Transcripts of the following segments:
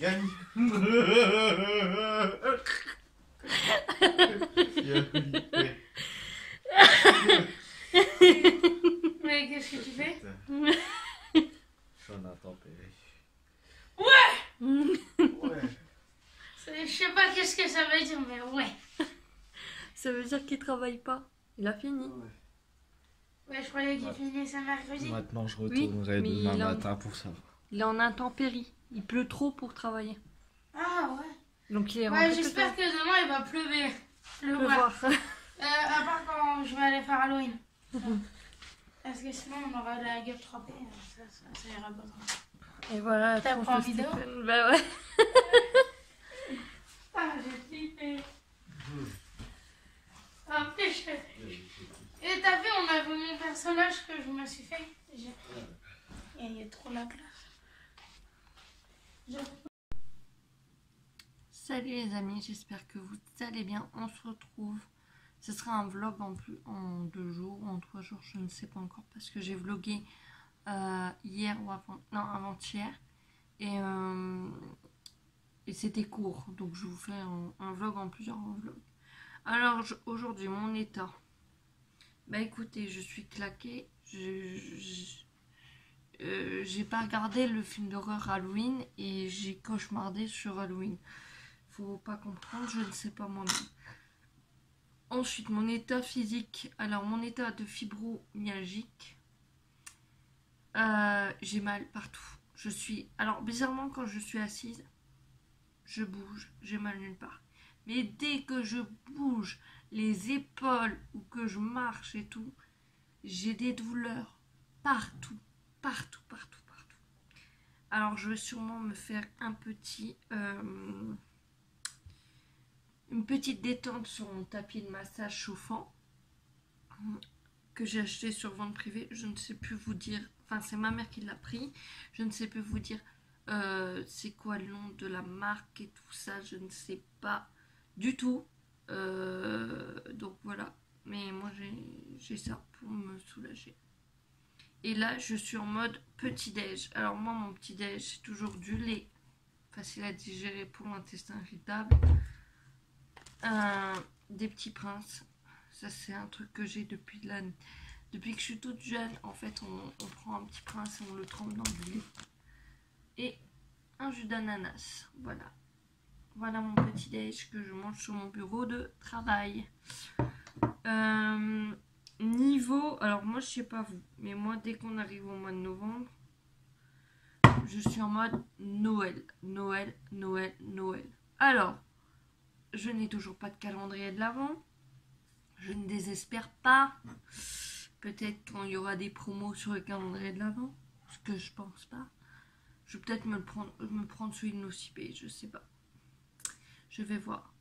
Gagne. Mais qu'est-ce que tu fais? Je suis en intempérie. Ouais! Je sais pas qu'est-ce que ça veut dire, mais ouais. Ça veut dire qu'il travaille pas. Il a fini. Ouais, je croyais qu'il finissait mercredi. Maintenant, je retournerai mais demain il en- matin pour ça. Il est en intempérie. Il pleut trop pour travailler. Ah ouais. Donc il est Ouais, rentré j'espère que demain il va pleuvoir. pleuvoir. À part quand je vais aller faire Halloween. Parce que sinon on aura la gueule trempée. Ça ira pas trop. Et voilà. T'as tronche pris en de vidéo? Stephen. Bah ouais. Ah, j'ai flippé. Ah, pêche. Et t'as vu, on a vu mon personnage que je me suis fait. Il y a trop la classe. Salut les amis, j'espère que vous allez bien. On se retrouve. Ce sera un vlog en 2 jours ou en 3 jours, je ne sais pas encore parce que j'ai vlogué hier ou avant-hier et c'était court, donc je vous fais un vlog en plusieurs vlogs. Alors aujourd'hui mon état, bah écoutez, je suis claquée, j'ai pas regardé le film d'horreur Halloween et j'ai cauchemardé sur Halloween. Faut pas comprendre, je ne sais pas moi-même. Ensuite, mon état physique. Alors, mon état de fibromyalgique. J'ai mal partout. Alors, bizarrement, quand je suis assise, je bouge. J'ai mal nulle part. Mais dès que je bouge les épaules ou que je marche et tout, j'ai des douleurs partout. Partout, partout, partout. Alors, je vais sûrement me faire une petite détente sur mon tapis de massage chauffant que j'ai acheté sur vente privée. Je ne sais plus vous dire, enfin c'est ma mère qui l'a pris, je ne sais plus vous dire c'est quoi le nom de la marque et tout ça, je ne sais pas du tout. Donc voilà, mais moi j'ai ça pour me soulager. Et là je suis en mode petit déj. Alors moi mon petit déj c'est toujours du lait facile à digérer pour l'intestin irritable. Des petits princes, ça c'est un truc que j'ai depuis que je suis toute jeune. En fait on prend un petit prince et on le trempe dans du lait et un jus d'ananas. Voilà mon petit déj que je mange sur mon bureau de travail. Alors moi je sais pas vous, mais moi dès qu'on arrive au mois de novembre je suis en mode Noël. Alors je n'ai toujours pas de calendrier de l'Avent. Je ne désespère pas. Peut-être quand il y aura des promos sur le calendrier de l'Avent. Ce que je pense pas. Je vais peut-être me prendre celui de Nocipé. Je sais pas. Je vais voir.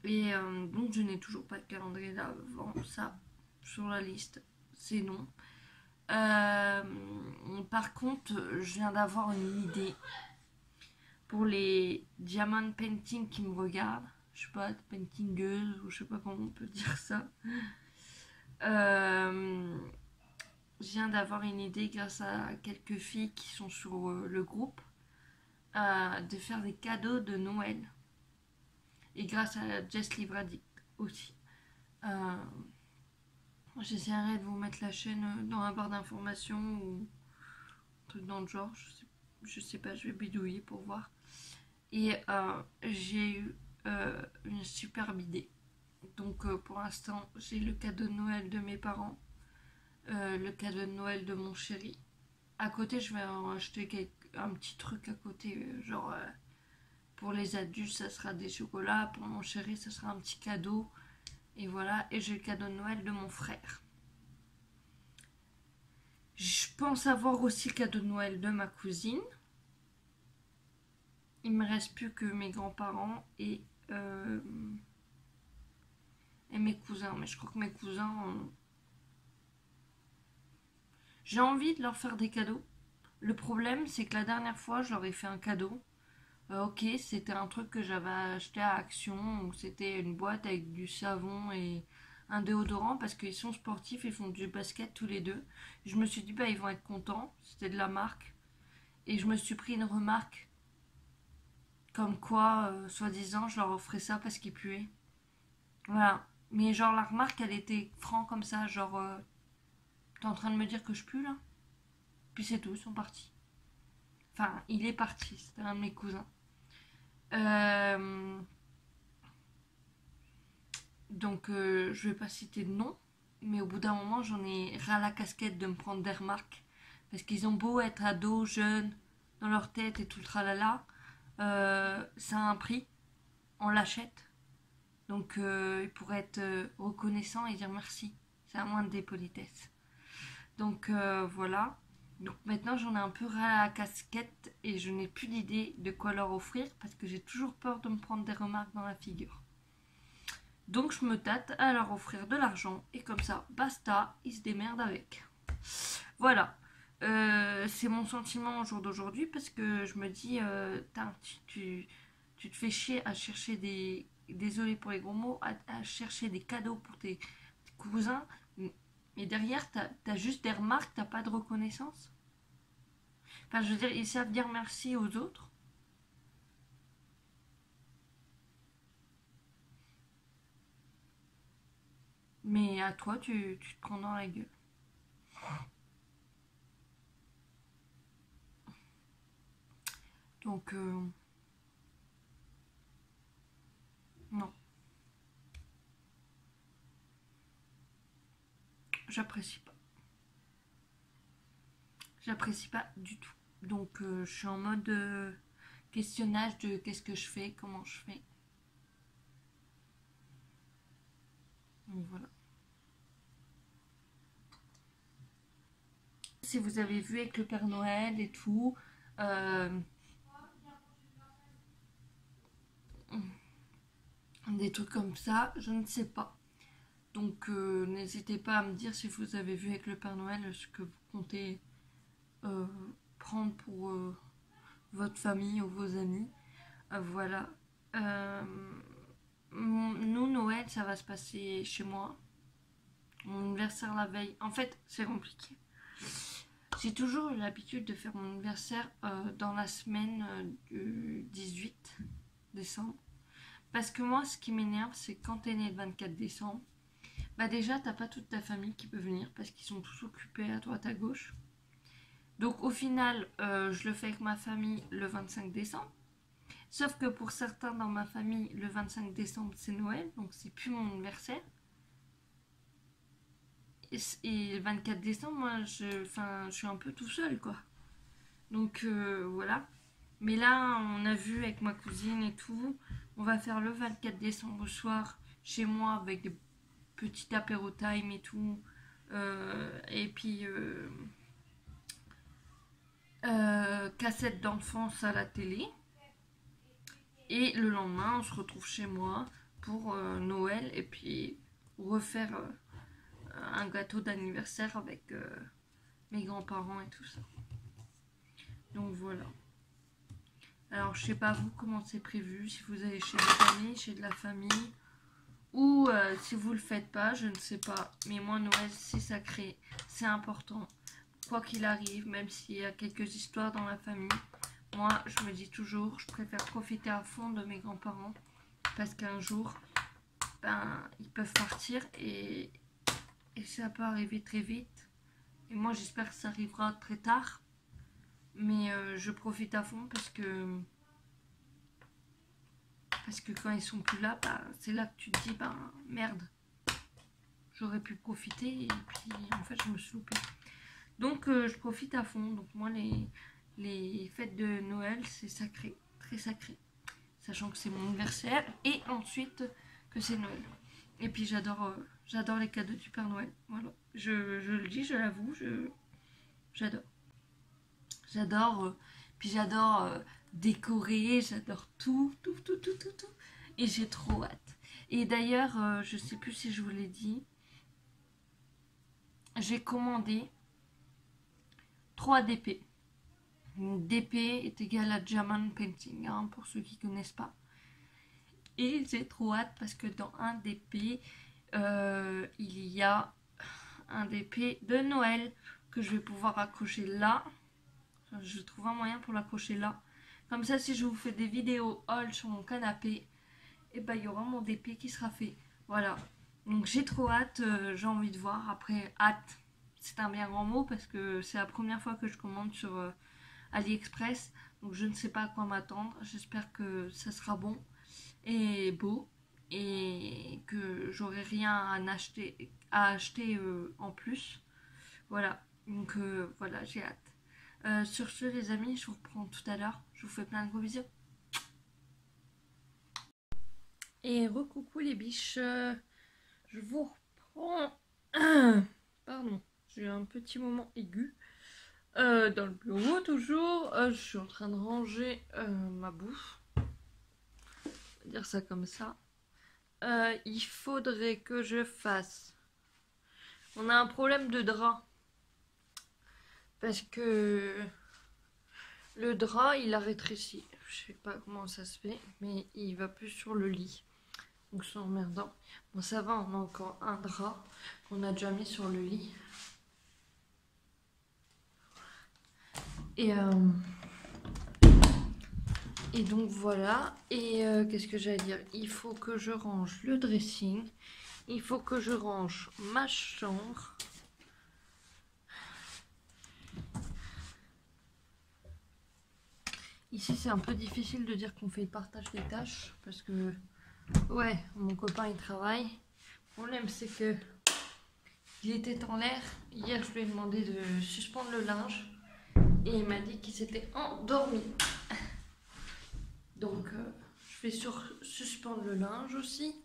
Et donc je n'ai toujours pas de calendrier de l'Avent. Ça, sur la liste, c'est non. Par contre, je viens d'avoir une idée. Pour les diamond painting qui me regardent, je sais pas, paintingueuse ou je sais pas comment on peut dire ça. Je viens d'avoir une idée grâce à quelques filles qui sont sur le groupe de faire des cadeaux de Noël. Et grâce à Jess Livradic aussi. J'essaierai de vous mettre la chaîne dans la barre d'informations ou un truc dans le genre. Je sais pas, je vais bidouiller pour voir. Et j'ai eu une superbe idée. Donc pour l'instant, j'ai le cadeau de Noël de mes parents, le cadeau de Noël de mon chéri. À côté, je vais en acheter un petit truc à côté, genre pour les adultes, ça sera des chocolats. Pour mon chéri, ça sera un petit cadeau. Et voilà, et j'ai le cadeau de Noël de mon frère. Je pense avoir aussi le cadeau de Noël de ma cousine. Il me reste plus que mes grands-parents et mes cousins. Mais je crois que mes cousins... J'ai envie de leur faire des cadeaux. Le problème, c'est que la dernière fois, je leur ai fait un cadeau. Ok, c'était un truc que j'avais acheté à Action. Où c'était une boîte avec du savon et un déodorant. Parce qu'ils sont sportifs, ils font du basket tous les deux. Je me suis dit, bah ils vont être contents. C'était de la marque. Et je me suis pris une remarque Comme quoi, soi-disant, je leur offrais ça parce qu'ils puaient. Voilà. Mais genre, la remarque, elle était franc comme ça. Genre, t'es en train de me dire que je pue là? Puis c'est tout, ils sont partis. Enfin, il est parti, c'était un de mes cousins. Donc, je vais pas citer de nom. Mais au bout d'un moment, j'en ai ras la casquette de me prendre des remarques. Parce qu'ils ont beau être ados, jeunes, dans leur tête et tout le tralala. Ça a un prix. On l'achète. Donc, ils pourraient être reconnaissants et dire merci. C'est à moins des politesses. Donc, voilà. Donc, maintenant, j'en ai un peu ras la casquette et je n'ai plus d'idée de quoi leur offrir parce que j'ai toujours peur de me prendre des remarques dans la figure. Donc, je me tâte à leur offrir de l'argent et comme ça, basta, ils se démerdent avec. Voilà. C'est mon sentiment au jour d'aujourd'hui parce que je me dis, tu te fais chier à chercher des. Désolé pour les gros mots, à chercher des cadeaux pour tes cousins, mais derrière, t'as juste des remarques, t'as pas de reconnaissance. Enfin, je veux dire, ils savent dire merci aux autres. Mais à toi, tu te prends dans la gueule. Donc, non. J'apprécie pas. J'apprécie pas du tout. Donc, je suis en mode questionnage de qu'est-ce que je fais, comment je fais. Donc, voilà. Si vous avez vu avec le Père Noël et tout, des trucs comme ça, je ne sais pas. Donc n'hésitez pas à me dire si vous avez vu avec le Père Noël ce que vous comptez prendre pour votre famille ou vos amis. Voilà. Nous, Noël, ça va se passer chez moi. Mon anniversaire la veille. En fait, c'est compliqué. J'ai toujours eu l'habitude de faire mon anniversaire dans la semaine du 18 décembre. Parce que moi, ce qui m'énerve, c'est quand t'es né le 24 décembre, bah déjà, t'as pas toute ta famille qui peut venir parce qu'ils sont tous occupés à droite à gauche. Donc au final, je le fais avec ma famille le 25 décembre. Sauf que pour certains dans ma famille, le 25 décembre, c'est Noël, donc c'est plus mon anniversaire. Et le 24 décembre, moi, je suis un peu tout seul, quoi. Donc voilà. Mais là, on a vu avec ma cousine et tout, on va faire le 24 décembre au soir chez moi avec des petits apéro time et tout. Et puis cassette d'enfance à la télé. Et le lendemain, on se retrouve chez moi pour Noël et puis refaire un gâteau d'anniversaire avec mes grands-parents et tout ça. Donc voilà. Alors je sais pas vous comment c'est prévu, si vous allez chez des amis, chez de la famille, ou si vous le faites pas, je ne sais pas. Mais moi Noël c'est sacré, c'est important. Quoi qu'il arrive, même s'il y a quelques histoires dans la famille, moi je me dis toujours, je préfère profiter à fond de mes grands-parents. Parce qu'un jour, ben, ils peuvent partir et ça peut arriver très vite. Et moi j'espère que ça arrivera très tard. Mais je profite à fond parce que quand ils sont plus là, bah, c'est là que tu te dis, ben merde, j'aurais pu profiter et puis en fait je me suis loupée. Donc je profite à fond. Donc moi les fêtes de Noël c'est sacré, très sacré. Sachant que c'est mon anniversaire et ensuite que c'est Noël. Et puis j'adore les cadeaux du Père Noël. Voilà, je le dis, je l'avoue, j'adore. J'adore, puis j'adore décorer, j'adore tout. Et j'ai trop hâte. Et d'ailleurs, je sais plus si je vous l'ai dit, j'ai commandé 3 DP. Une DP est égale à German Painting, hein, pour ceux qui ne connaissent pas. Et j'ai trop hâte parce que dans un DP, il y a un DP de Noël que je vais pouvoir accrocher là. Je trouve un moyen pour l'accrocher là. Comme ça, si je vous fais des vidéos haul sur mon canapé, et ben il y aura mon DP qui sera fait. Voilà. Donc j'ai trop hâte, j'ai envie de voir. Après, hâte, c'est un bien grand mot parce que c'est la première fois que je commande sur AliExpress. Donc je ne sais pas à quoi m'attendre. J'espère que ça sera bon et beau. Et que j'aurai rien à acheter en plus. Voilà. Donc voilà, j'ai hâte. Sur ce les amis, je vous reprends tout à l'heure. Je vous fais plein de gros bisous. Et recoucou les biches. Je vous reprends. Pardon, j'ai eu un petit moment aigu. Dans le bureau toujours. Je suis en train de ranger ma bouffe. On va dire ça comme ça. Il faudrait que je fasse. On a un problème de drap. Parce que le drap il a rétréci. Je sais pas comment ça se fait, mais il va plus sur le lit. Donc c'est emmerdant. Bon ça va, on a encore un drap qu'on a déjà mis sur le lit. Et donc voilà. Et qu'est-ce que j'allais dire? Il faut que je range le dressing. Il faut que je range ma chambre. Ici c'est un peu difficile de dire qu'on fait le partage des tâches. Parce que ouais, mon copain il travaille. Le problème c'est que il était en l'air. Hier je lui ai demandé de suspendre le linge. Et il m'a dit qu'il s'était endormi. Donc je vais suspendre le linge aussi.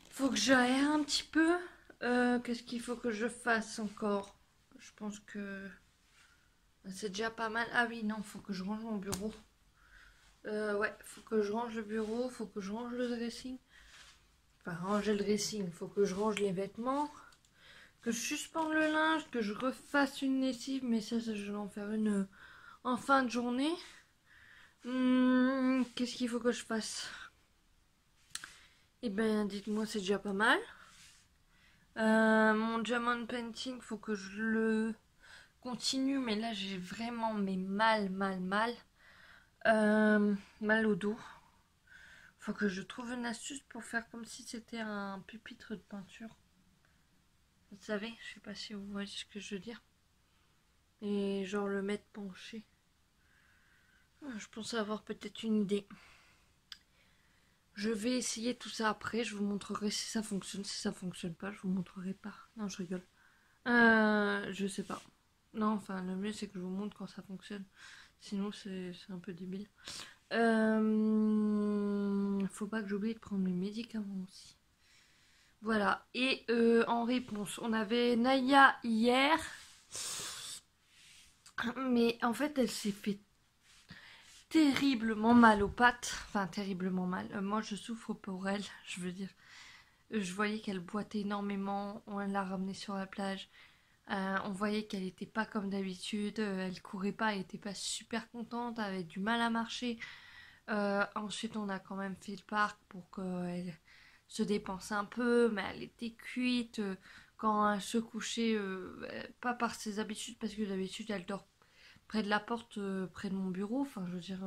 Il faut que j'aère un petit peu. Qu'est-ce qu'il faut que je fasse encore? Je pense que c'est déjà pas mal. Ah oui, non, il faut que je range mon bureau. Ouais, il faut que je range le bureau. Il faut que je range le dressing. Enfin, ranger le dressing. Il faut que je range les vêtements. Que je suspende le linge. Que je refasse une lessive. Mais ça je vais en faire une en fin de journée. Qu'est-ce qu'il faut que je fasse? Eh ben, dites-moi, c'est déjà pas mal. Mon diamond painting, faut que je le continue, mais là j'ai vraiment mal au dos. Faut que je trouve une astuce pour faire comme si c'était un pupitre de peinture. Vous savez, je sais pas si vous voyez ce que je veux dire. Et genre le mettre penché. Je pense avoir peut-être une idée. Je vais essayer tout ça après. Je vous montrerai si ça fonctionne. Si ça fonctionne pas, je vous montrerai pas. Non, je rigole. Je sais pas. Non, enfin, le mieux c'est que je vous montre quand ça fonctionne. Sinon, c'est un peu débile. Faut pas que j'oublie de prendre mes médicaments aussi. Voilà. Et en réponse, on avait Naya hier. Mais en fait, elle s'est fait terriblement mal aux pattes. Enfin, terriblement mal. Moi, je souffre pour elle. Je veux dire, je voyais qu'elle boitait énormément. On l'a ramenée sur la plage. On voyait qu'elle n'était pas comme d'habitude. Elle courait pas. Elle n'était pas super contente. Elle avait du mal à marcher. Ensuite, on a quand même fait le parc pour qu'elle se dépense un peu. Mais elle était cuite. Quand elle se couchait, pas par ses habitudes, parce que d'habitude, elle dort près de la porte, près de mon bureau. Enfin, je veux dire,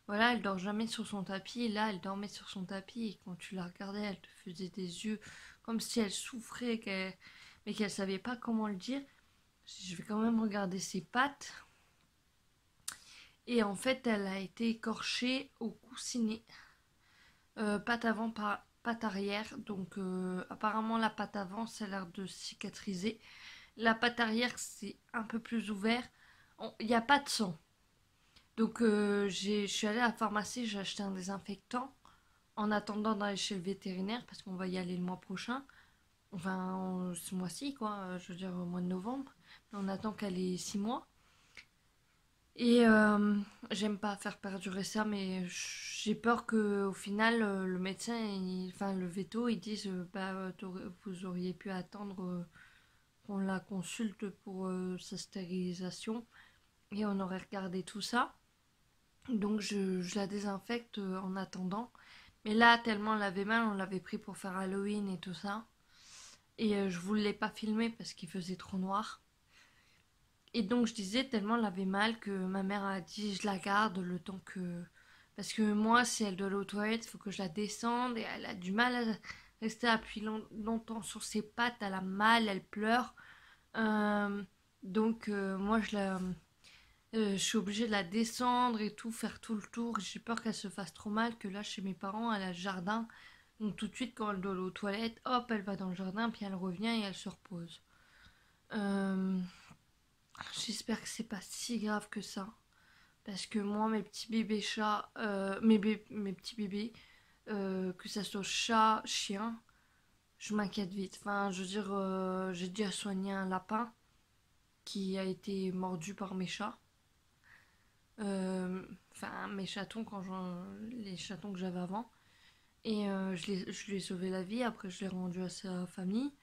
voilà, elle dort jamais sur son tapis. Et là, elle dormait sur son tapis. Et quand tu la regardais, elle te faisait des yeux comme si elle souffrait, mais qu'elle savait pas comment le dire. Je vais quand même regarder ses pattes. Et en fait, elle a été écorchée au coussinet. Patte avant, patte arrière. Donc, apparemment, la patte avant, ça a l'air de cicatriser. La patte arrière, c'est un peu plus ouvert. Il n'y a pas de sang. Donc je suis allée à la pharmacie, j'ai acheté un désinfectant en attendant d'aller chez le vétérinaire parce qu'on va y aller le mois prochain. Enfin, ce mois-ci quoi, je veux dire au mois de novembre. On attend qu'elle ait 6 mois. Et j'aime pas faire perdurer ça, mais j'ai peur qu'au final le médecin, enfin le véto, ils disent vous auriez pu attendre qu'on la consulte pour sa stérilisation. Et on aurait regardé tout ça. Donc je la désinfecte en attendant. Mais là, tellement elle avait mal, on l'avait pris pour faire Halloween et tout ça. Et je voulais pas filmer parce qu'il faisait trop noir. Et donc je disais tellement elle avait mal que ma mère a dit je la garde le temps que... Parce que moi si elle doit aller aux toilettes, il faut que je la descende et elle a du mal à rester appuyée longtemps sur ses pattes, elle a mal, elle pleure. Euh, moi je suis obligée de la descendre et tout, faire tout le tour. J'ai peur qu'elle se fasse trop mal, que là chez mes parents elle a le jardin. Donc tout de suite quand elle doit aller aux toilettes, hop elle va dans le jardin puis elle revient et elle se repose. Euh, J'espère que c'est pas si grave que ça. Parce que moi, mes petits bébés chats, mes petits bébés, que ça soit chat, chien, je m'inquiète vite. Enfin, je veux dire, j'ai déjà soigné un lapin qui a été mordu par mes chats. Enfin, mes chatons, les chatons que j'avais avant. Et je lui ai sauvé la vie. Après, je l'ai rendu à sa famille.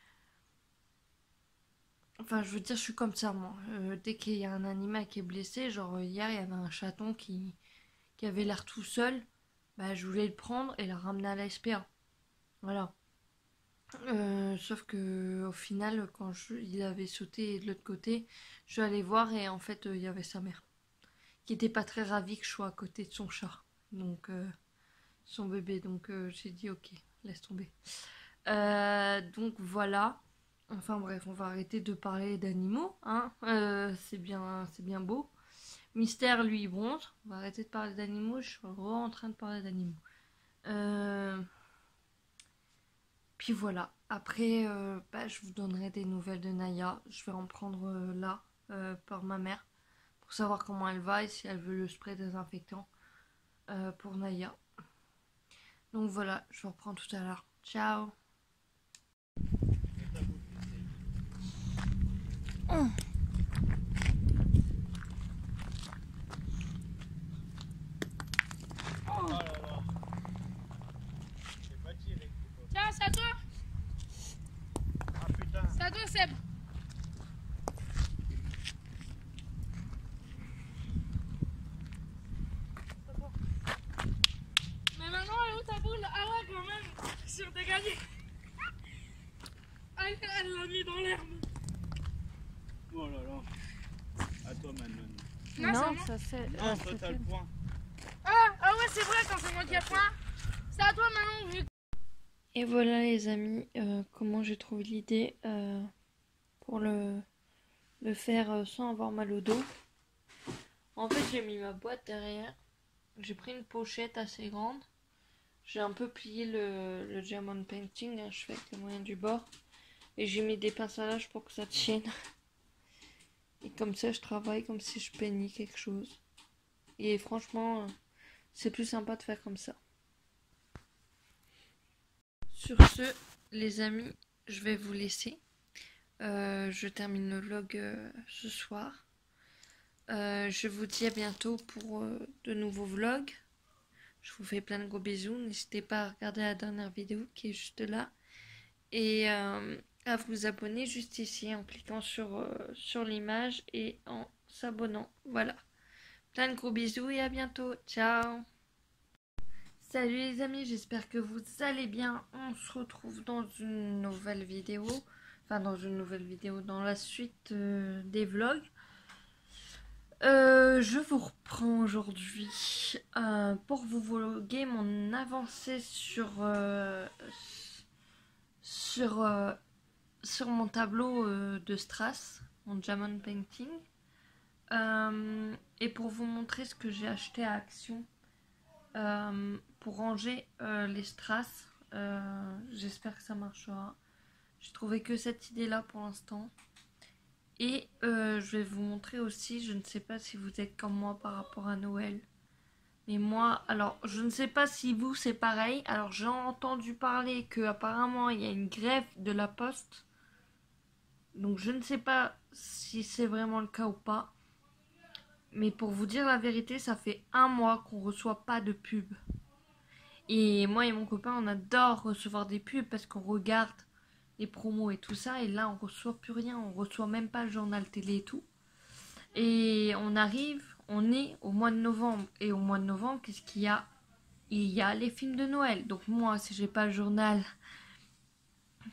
Enfin, je veux dire, je suis comme ça, moi. Dès qu'il y a un animal qui est blessé, genre hier, il y avait un chaton qui avait l'air tout seul. Bah, je voulais le prendre et le ramener à la SPA. Voilà. Sauf que au final, il avait sauté de l'autre côté, je suis allée voir et en fait, il y avait sa mère. Qui était pas très ravie que je sois à côté de son chat. Donc, son bébé. Donc, j'ai dit ok, laisse tomber. Donc, voilà. Enfin bref, on va arrêter de parler d'animaux, hein. C'est bien beau. Mystère, lui, il bronze. On va arrêter de parler d'animaux. Je suis en train de parler d'animaux. Puis voilà. Après, je vous donnerai des nouvelles de Naya. Je vais en prendre là, par ma mère, pour savoir comment elle va et si elle veut le spray désinfectant pour Naya. Donc voilà, je vous reprends tout à l'heure. Ciao. Tiens, c'est à toi. Ah putain. C'est à toi, Seb. Mais maintenant, elle est où ta boule? Ah ouais, quand même. Si on t'a gagné. Elle l'a mis dans l'herbe. Oh là là. À toi Manon. Non, c'est moi. c'est... Non, toi t'as le point. Ah ouais, c'est vrai, quand c'est moi qui ai point. C'est à toi maintenant, vu. Et voilà les amis, comment j'ai trouvé l'idée pour le faire sans avoir mal au dos. En fait j'ai mis ma boîte derrière, j'ai pris une pochette assez grande, j'ai un peu plié le diamond painting, hein, je fais avec les moyens du bord, et j'ai mis des pinces à linge pour que ça tienne. Et comme ça je travaille comme si je peignais quelque chose. Et franchement, c'est plus sympa de faire comme ça. Sur ce, les amis, je vais vous laisser. Je termine le vlog ce soir. Je vous dis à bientôt pour de nouveaux vlogs. Je vous fais plein de gros bisous. N'hésitez pas à regarder la dernière vidéo qui est juste là. Et à vous abonner juste ici en cliquant sur l'image et en s'abonnant. Voilà. Plein de gros bisous et à bientôt. Ciao. Salut les amis, j'espère que vous allez bien. On se retrouve dans une nouvelle vidéo. Enfin dans la suite des vlogs. Je vous reprends aujourd'hui pour vous vloguer mon avancée sur mon tableau de strass, mon diamond painting. Et pour vous montrer ce que j'ai acheté à Action. Pour ranger les strass. J'espère que ça marchera. J'ai trouvé que cette idée là pour l'instant. Et je vais vous montrer aussi, je ne sais pas si vous êtes comme moi par rapport à Noël. Mais moi, alors je ne sais pas si vous c'est pareil. Alors j'ai entendu parler que apparemment il y a une grève de la poste. Donc je ne sais pas si c'est vraiment le cas ou pas. Mais pour vous dire la vérité, ça fait 1 mois qu'on reçoit pas de pub. Et moi et mon copain, on adore recevoir des pubs parce qu'on regarde les promos et tout ça. Et là, on reçoit plus rien. On reçoit même pas le journal télé et tout. Et on est au mois de novembre. Et au mois de novembre, qu'est-ce qu'il y a? Il y a les films de Noël. Donc moi, si j'ai pas le journal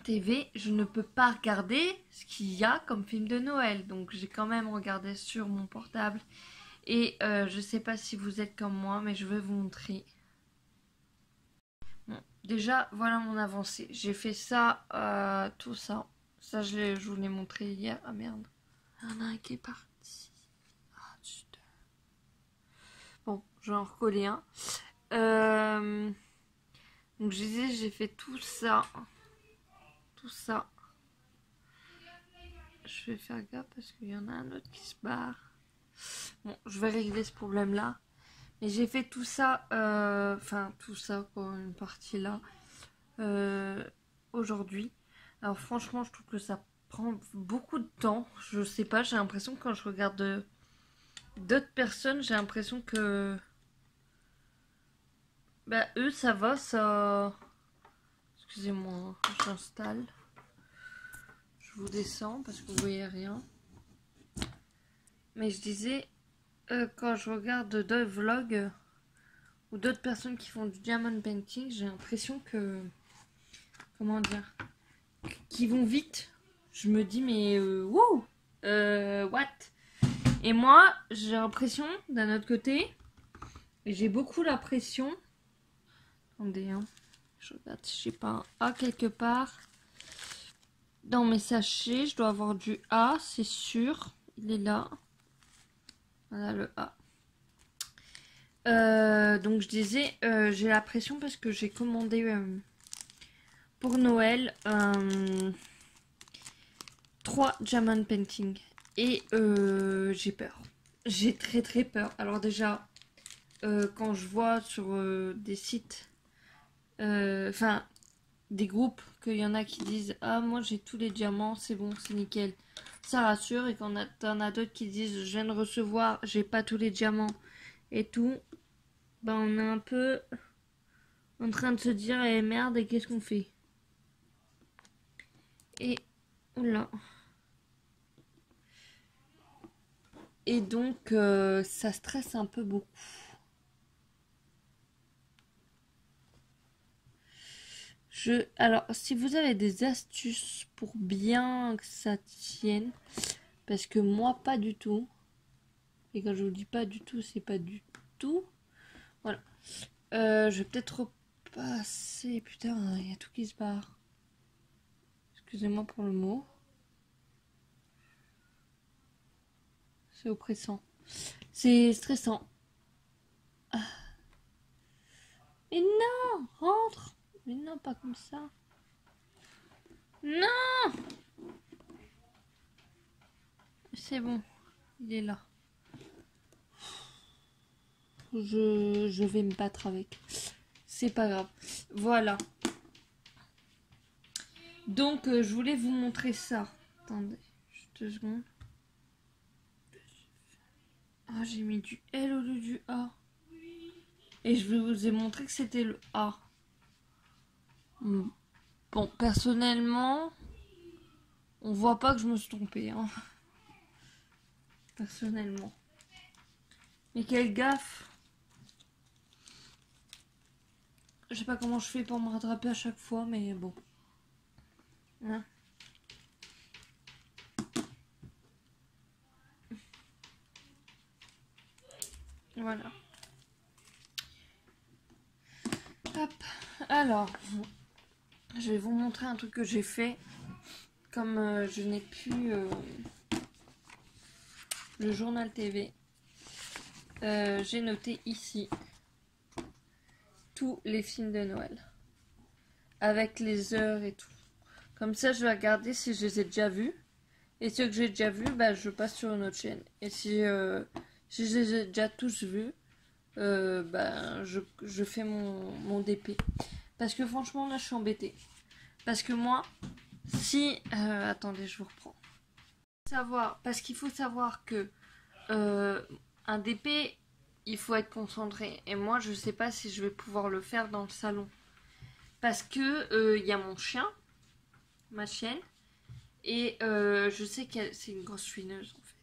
TV, je ne peux pas regarder ce qu'il y a comme film de Noël. Donc j'ai quand même regardé sur mon portable. Et je sais pas si vous êtes comme moi, mais je vais vous montrer. Bon, déjà, voilà mon avancée. J'ai fait ça, tout ça. Ça, je vous l'ai montré hier. Ah merde. Il y en a un qui est parti. Ah, putain. Bon, je vais en recoller un. Donc je disais, j'ai fait tout ça. Tout ça. Je vais faire gaffe parce qu'il y en a un autre qui se barre. Bon, je vais régler ce problème-là. Mais j'ai fait tout ça, enfin tout ça, quoi, une partie là, aujourd'hui. Alors franchement, je trouve que ça prend beaucoup de temps. Je sais pas, j'ai l'impression que quand je regarde d'autres personnes, j'ai l'impression que... Bah eux, ça va, ça... Excusez-moi, j'installe. Je vous descends parce que vous voyez rien. Mais je disais... quand je regarde d'autres vlogs ou d'autres personnes qui font du diamond painting, j'ai l'impression que, comment dire, qu'ils vont vite. Je me dis mais wow, what? Et moi j'ai l'impression d'un autre côté, et j'ai beaucoup la pression. Attendez, hein, je regarde si j'ai pas un A quelque part dans mes sachets. Je dois avoir du A, c'est sûr, il est là. Voilà le A. Donc je disais, j'ai la pression parce que j'ai commandé pour Noël 3 diamond painting. Et j'ai peur. J'ai très peur. Alors déjà, quand je vois sur des sites, enfin des groupes, qu'il y en a qui disent « Ah, moi j'ai tous les diamants, c'est bon, c'est nickel ». Ça rassure. Et quand t'en as d'autres qui disent « Je viens de recevoir, j'ai pas tous les diamants et tout », ben on est un peu en train de se dire « Eh merde, et qu'est-ce qu'on fait ?» Et oula. Et donc ça stresse un peu beaucoup. Alors, si vous avez des astuces pour bien que ça tienne, parce que moi, pas du tout. Et quand je vous dis pas du tout, c'est pas du tout. Voilà. Je vais peut-être repasser. Putain, il y a tout qui se barre. Excusez-moi pour le mot. C'est oppressant. C'est stressant. Ah. Mais non, rentre. Mais non, pas comme ça. Non! C'est bon, il est là. Je vais me battre avec. C'est pas grave. Voilà. Donc, je voulais vous montrer ça. Attendez, juste 2 secondes. Ah, j'ai mis du L au lieu du A. Et je vous ai montré que c'était le A. Bon, personnellement, on voit pas que je me suis trompée, hein. Personnellement. Mais quelle gaffe. Je sais pas comment je fais pour me rattraper à chaque fois, mais bon. Hein. Voilà. Hop. Alors, je vais vous montrer un truc que j'ai fait. Comme je n'ai plus le journal TV, j'ai noté ici tous les films de Noël. Avec les heures et tout. Comme ça, je vais regarder si je les ai déjà vus. Et ceux que j'ai déjà vus, bah, je passe sur une autre chaîne. Et si je les ai déjà tous vus, bah, je fais mon DP. Parce que franchement, là, je suis embêtée. Parce que moi, si... attendez, je vous reprends. Parce qu'il faut savoir que un DP, il faut être concentré. Et moi, je sais pas si je vais pouvoir le faire dans le salon. Parce que y a mon chien, ma chienne, et je sais que c'est une grosse chouineuse en fait.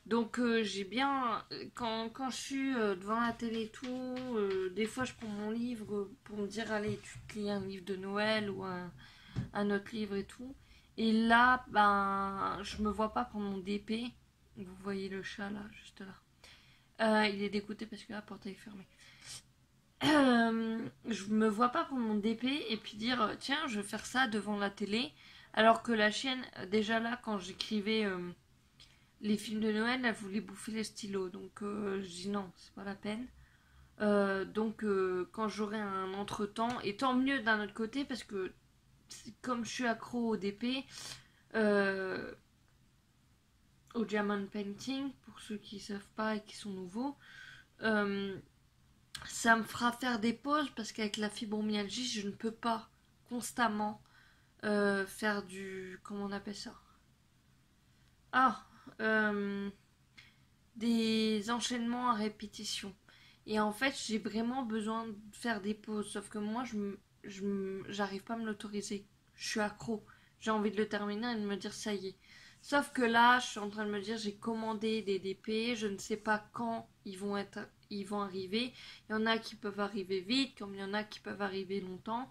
Donc j'ai bien, quand je suis devant la télé et tout, des fois je prends mon livre pour me dire allez tu te lis un livre de Noël ou un un autre livre et tout. Et là, ben, je me vois pas prendre mon DP. Vous voyez le chat là, juste là. Il est dégoûté parce que la porte est fermée. Je me vois pas prendre mon DP et puis dire tiens, je vais faire ça devant la télé. Alors que la chienne, déjà là, quand j'écrivais les films de Noël, elle voulait bouffer les stylos. Donc je dis non, c'est pas la peine. Donc quand j'aurai un entre-temps, et tant mieux d'un autre côté, parce que comme je suis accro au DP, au diamond painting, pour ceux qui savent pas et qui sont nouveaux, ça me fera faire des pauses, parce qu'avec la fibromyalgie, je ne peux pas constamment faire du... comment on appelle ça? Des enchaînements à répétition. Et en fait, j'ai vraiment besoin de faire des pauses. Sauf que moi, j'arrive pas à me l'autoriser. Je suis accro. J'ai envie de le terminer et de me dire ça y est. Sauf que là, je suis en train de me dire j'ai commandé des DP. Je ne sais pas quand ils vont arriver. Il y en a qui peuvent arriver vite, comme il y en a qui peuvent arriver longtemps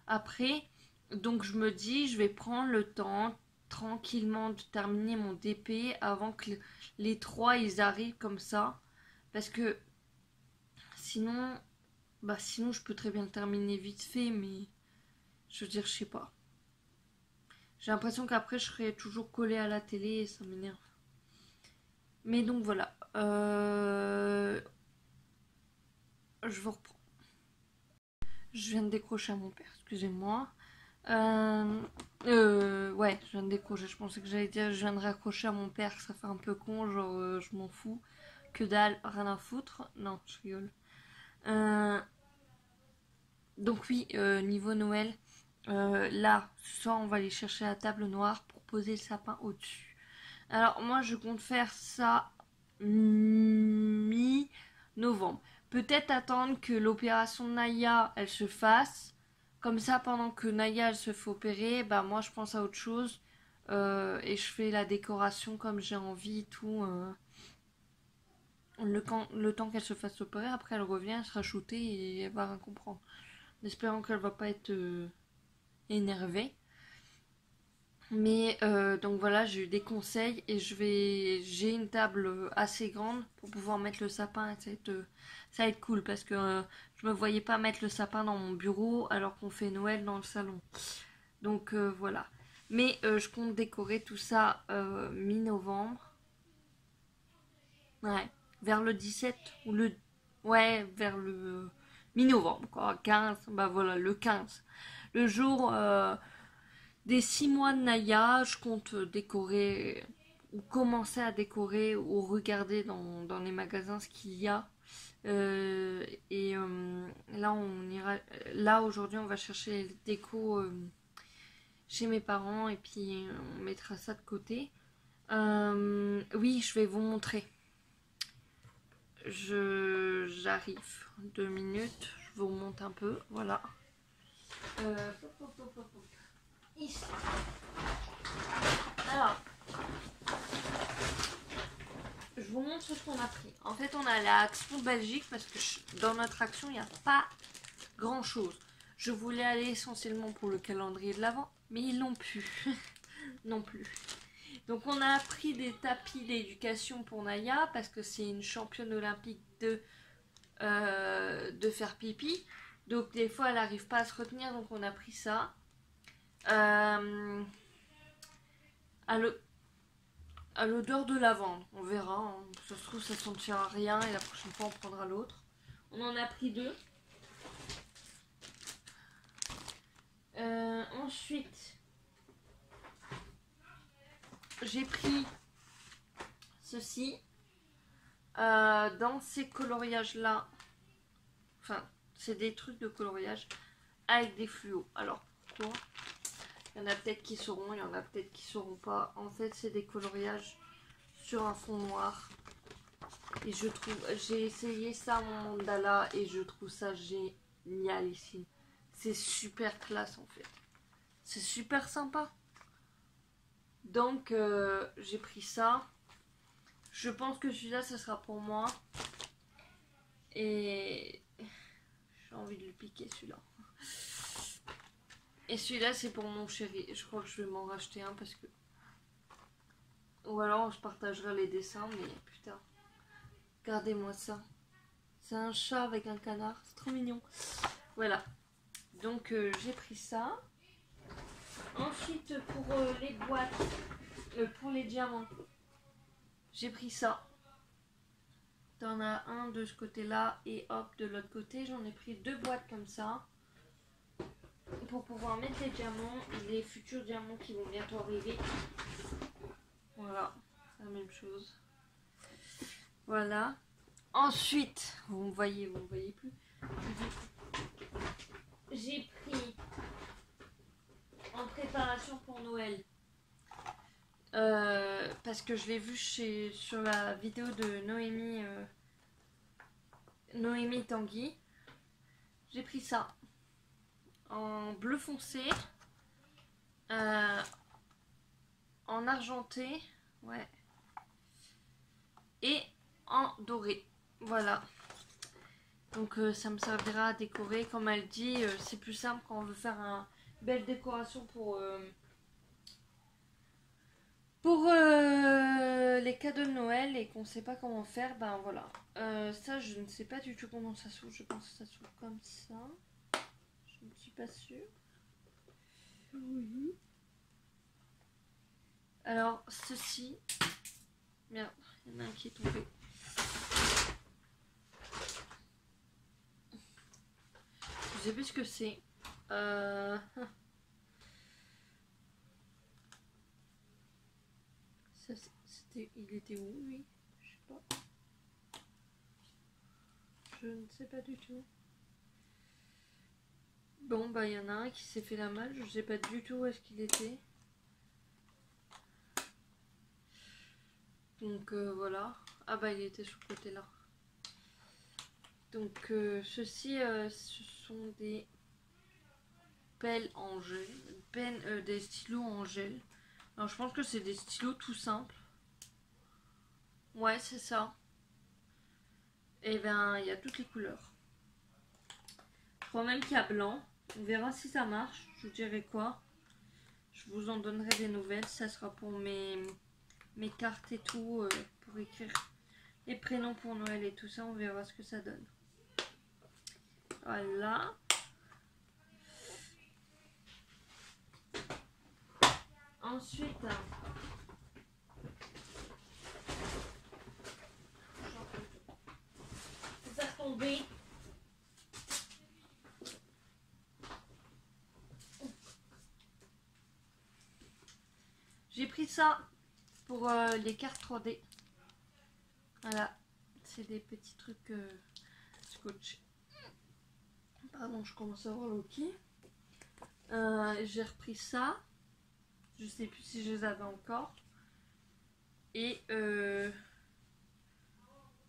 après. Donc je me dis, je vais prendre le temps tranquillement de terminer mon DP avant que les 3 ils arrivent comme ça. Parce que sinon je peux très bien le terminer vite fait, mais je veux dire, je sais pas. J'ai l'impression qu'après je serai toujours collée à la télé et ça m'énerve. Mais donc voilà. Je vous reprends. Je viens de décrocher à mon père, excusez-moi. Ouais, je viens de décrocher. Je pensais que j'allais dire je viens de raccrocher à mon père, ça fait un peu con, genre je m'en fous. Que dalle, rien à foutre. Non, je rigole. Donc oui, niveau Noël, là, ce soir on va aller chercher la table noire pour poser le sapin au-dessus. Alors moi je compte faire ça mi-novembre. Peut-être attendre que l'opération Naya elle se fasse. Comme ça, pendant que Naya elle se fait opérer, bah moi je pense à autre chose. Et je fais la décoration comme j'ai envie et tout. Le temps qu'elle se fasse opérer, après elle revient, elle sera shootée et elle va rien comprendre. En espérant qu'elle va pas être énervée. Mais donc voilà, j'ai eu des conseils et j'ai une table assez grande pour pouvoir mettre le sapin. Ça va être cool parce que je me voyais pas mettre le sapin dans mon bureau alors qu'on fait Noël dans le salon. Donc voilà. Mais je compte décorer tout ça mi-novembre. Ouais, vers le 17 ou le... Ouais, vers le mi-novembre, quoi. 15, bah voilà, le 15. Le jour des 6 mois de Naya, je compte décorer ou commencer à décorer ou regarder dans les magasins ce qu'il y a. Là, on ira. Là, aujourd'hui, on va chercher les décos chez mes parents et puis on mettra ça de côté. Oui, je vais vous montrer. J'arrive 2 minutes, je vous remonte un peu, voilà. Ici. Alors, je vous montre ce qu'on a pris. En fait, on a la Action Belgique parce que dans notre action, il n'y a pas grand chose. Je voulais aller essentiellement pour le calendrier de l'Avent, mais ils l'ont pu. Non plus. Donc on a pris des tapis d'éducation pour Naya parce que c'est une championne olympique de faire pipi. Donc des fois elle n'arrive pas à se retenir, donc on a pris ça. À l'odeur de lavande, on verra. Hein. Ça se trouve ça sentira rien et la prochaine fois on prendra l'autre. On en a pris 2. Ensuite... j'ai pris ceci dans ces coloriages là, enfin c'est des trucs de coloriage avec des fluos. Alors pourquoi? Il y en a peut-être qui sauront, il y en a peut-être qui sauront pas. En fait c'est des coloriages sur un fond noir et je trouve, j'ai essayé ça mon mandala et je trouve ça génial ici. C'est super classe en fait, c'est super sympa. Donc j'ai pris ça. Je pense que celui-là ça sera pour moi. Et j'ai envie de le piquer celui-là. Et celui-là, c'est pour mon chéri. Je crois que je vais m'en racheter un parce que... Ou alors on se partagera les dessins, mais putain. Regardez-moi ça. C'est un chat avec un canard. C'est trop mignon. Voilà. Donc j'ai pris ça. Ensuite, pour les boîtes, pour les diamants, j'ai pris ça. T'en as un de ce côté-là et hop, de l'autre côté. J'en ai pris 2 boîtes comme ça. Pour pouvoir mettre les diamants et les futurs diamants qui vont bientôt arriver. Voilà, c'est la même chose. Voilà. Ensuite, vous me voyez plus. J'ai pris en préparation pour Noël. Parce que je l'ai vu sur la vidéo de Noémie Tanguy. J'ai pris ça en bleu foncé, en argenté, ouais, et en doré. Voilà. Donc ça me servira à décorer. Comme elle dit, c'est plus simple quand on veut faire une belle décoration pour les cadeaux de Noël et qu'on ne sait pas comment faire. Ben voilà. Ça, je ne sais pas du tout comment ça s'ouvre. Je pense que ça s'ouvre comme ça. Je ne suis pas sûre. Oui. Alors, ceci... Merde, il y en a un qui est tombé. Je sais plus ce que c'est. Il était où, lui? Je sais pas. Je ne sais pas du tout. Bon, bah, il y en a un qui s'est fait la malle. Je sais pas du tout où est-ce qu'il était. Donc, voilà. Ah, bah, il était sur le côté là. Donc, ceci, ce sont des pelles en gel. Des stylos en gel. Alors, je pense que c'est des stylos tout simples. Ouais, c'est ça. Et ben, il y a toutes les couleurs. Je crois même qu'il y a blanc. On verra si ça marche. Je vous dirai quoi. Je vous en donnerai des nouvelles. Ça sera pour mes cartes et tout. Pour écrire les prénoms pour Noël et tout ça. On verra ce que ça donne. Voilà. Ensuite... faire tomber. J'ai pris ça pour les cartes 3D. Voilà, c'est des petits trucs scotch. Pardon, je commence à avoir le hockey. J'ai repris ça. Je sais plus si je les avais encore. Et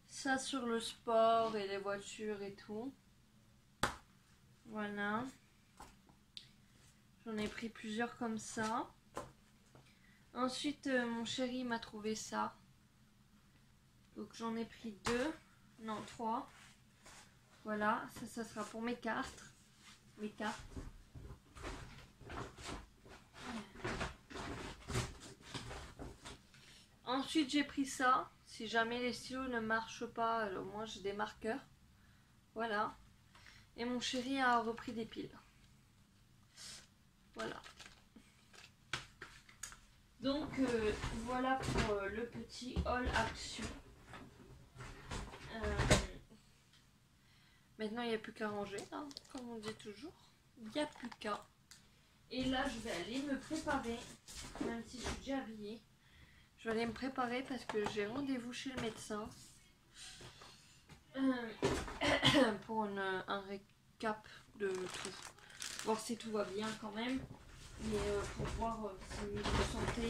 ça sur le sport et les voitures et tout. Voilà. J'en ai pris plusieurs comme ça. Ensuite, mon chéri m'a trouvé ça. Donc j'en ai pris 2. Non, 3. Voilà. Ça sera pour mes cartes. Mes cartes. Ensuite, j'ai pris ça. Si jamais les stylos ne marchent pas, alors moi j'ai des marqueurs. Voilà. Et mon chéri a repris des piles. Voilà. Donc voilà pour le petit haul action. Maintenant il n'y a plus qu'à ranger, hein, comme on dit toujours. Il n'y a plus qu'à. Et là je vais aller me préparer, même si je suis déjà habillée. Je vais aller me préparer parce que j'ai rendez-vous chez le médecin. Pour un récap de tout. Voir si tout va bien quand même. Mais pour voir si je santé.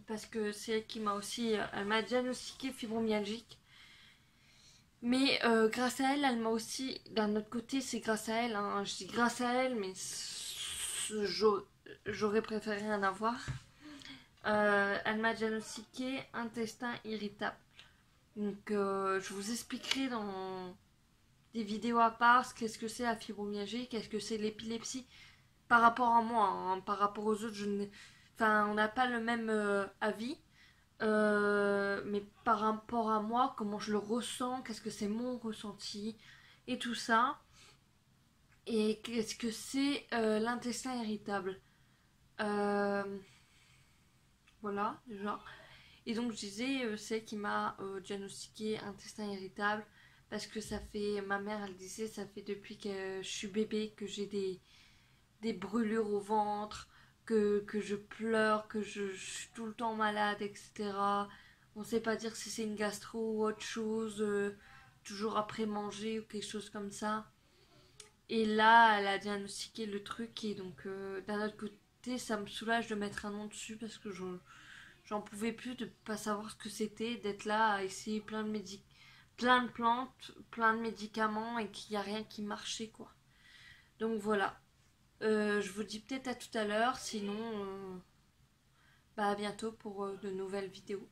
Parce que c'est elle qui m'a aussi... Elle m'a diagnostiqué fibromyalgique. Mais grâce à elle, elle m'a aussi... D'un autre côté, c'est grâce à elle. Hein, je dis grâce à elle, mais j'aurais préféré rien avoir. Elle m'a diagnostiqué intestin irritable. Donc je vous expliquerai dans des vidéos à part qu'est-ce que c'est la fibromyalgie, qu'est-ce que c'est l'épilepsie par rapport à moi, hein, par rapport aux autres, enfin, on n'a pas le même avis. Mais par rapport à moi, comment je le ressens, qu'est-ce que c'est mon ressenti et tout ça. Et qu'est-ce que c'est l'intestin irritable. Voilà, déjà. Et donc je disais, c'est qui m'a diagnostiqué intestin irritable parce que ça fait, ma mère elle disait, ça fait depuis que je suis bébé que j'ai des brûlures au ventre, que je pleure, que je suis tout le temps malade, etc. On ne sait pas dire si c'est une gastro ou autre chose, toujours après manger ou quelque chose comme ça. Et là, elle a diagnostiqué le truc et donc d'un autre côté, ça me soulage de mettre un nom dessus parce que j'en pouvais plus de pas savoir ce que c'était, d'être là à essayer plein de plantes, plein de médicaments et qu'il n'y a rien qui marchait quoi. Donc voilà. Je vous dis peut-être à tout à l'heure, sinon bah à bientôt pour de nouvelles vidéos.